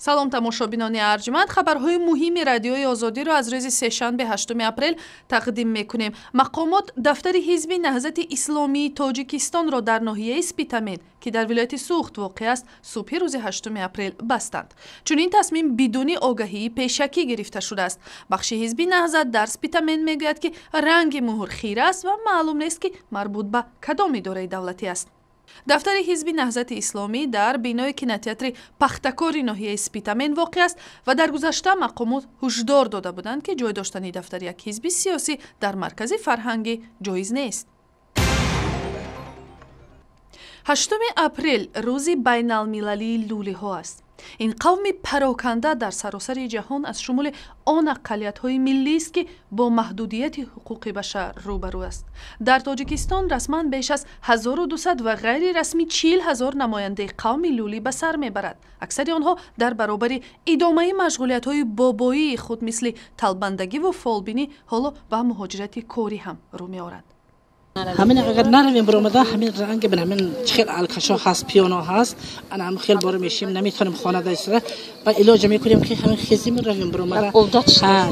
салом тамошобинони арҷманд, хабарҳои муҳими радиои озодиро аз рӯзи сешанбе 8 апрел тақдим мекунем. мақомот дафтари ҳизби наҳзати исломии тоҷикистонро дар ноҳияи Спитамен, ки дар вилояти Суғд воқеъ аст, субҳи рӯзи 8 апрел бастанд. Чунин тасмим бидуни огаҳии пешакӣ гирифта шудааст. бахши ҳизби наҳзат дар Спитамен мегӯяд, ки ранги муҳр хира аст ва маълум нест, ки марбут ба кадом идораи давлатӣ аст. дафтари ҳизби наҳзати исломӣ дар бинои кинотеатри пахтакори ноҳияи Спитамен воқеъ аст ва дар гузашта мақомот ҳушдор дода буданд, ки ҷой доштани дафтари як ҳизби сиёсӣ дар маркази фарҳангӣ ҷоиз нест. 8 апрел рӯзи байналмилалии лӯлиҳо аст. ин қавми пароканда дар саросари ҷаҳон аз шумули он аққалиятҳои миллист, ки бо маҳдудияти ҳуқуқи башар рӯбарӯ аст. дар тоҷикистон расман беш аз 1200 ва ғайри расмӣ 40,000 намояндаи қавми лӯлӣ ба сар мебарад. аксари онҳо дар баробари идомаи машғулиятҳои бобоии худ мисли талбандагӣ ва фолбинӣ ҳоло ба муҳоҷирати корӣ ҳам рӯ меоранд. همین اگر نرویم برآمده همین رنگ بن همین خیل الکشا هست پیانو هست انا هم خیل بار میشیم نمیتونیم خانه داشته و علاج میکنیم که همین خیزی می رویم برآمده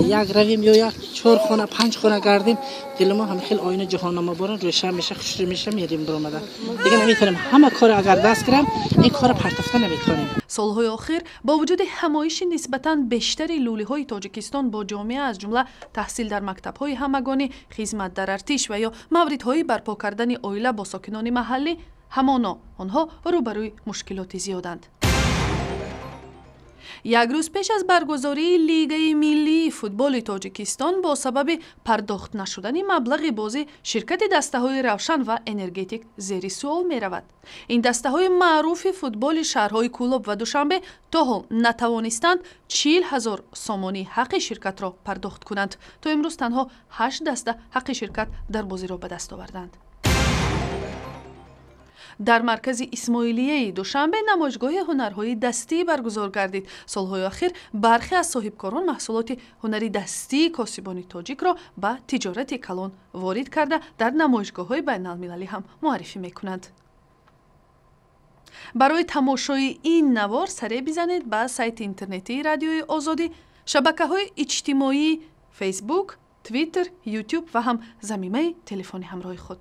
یک رویم یا یک 4 خانه 5 خانه گردیم دل ما هم خیل آینه جهان ما بارن روشن میشه خوشی میشه میریم برآمده دیگه نمیتونیم همه کار اگر دست گیریم این کار پرتافته نمیتونیم. солҳои охир бо вуҷуди ҳамоиши нисбатан бештари лӯлиҳои тоҷикистон бо ҷомеа аз ҷумла таҳсил дар мактабҳои ҳамагонӣ, хизмат дар артиш ва ё мавридҳои барпо кардани оила бо сокинони маҳаллӣ, ҳамоно онҳо рӯбарӯи мушкилоти зиёданд. як рӯз пеш аз баргузории лигаи миллии футболи тоҷикистон бо сабаби пардохт нашудани маблағи бозӣ ширкати дастаҳои равшан ва энергетик зери суол меравад. ин дастаҳои маъруфи футболи шаҳрҳои Кӯлоб ва Душанбе то ҳол натавонистанд 40,000 сомонии ҳаққи ширкатро пардохт кунанд. то имрӯз танҳо 8 даста ҳаққи ширкат дар бозиро ба даст оварданд. дар маркази исмоилияи Душанбе намоишгоҳи ҳунарҳои дастӣ баргузор гардид. солҳои ахир бархе аз соҳибкорон маҳсулоти ҳунари дастии косибони тоҷикро ба тиҷорати калон ворид карда дар намоишгоҳҳои байналмилалӣ ҳам муаррифӣ мекунанд. барои тамошои ин навор саре бизанед ба сайти интернетии радиои озодӣ, шабакаҳои иҷтимоии фейсбук, твиттер, ютуб ва ҳам замимаи телефони ҳамроҳи худ.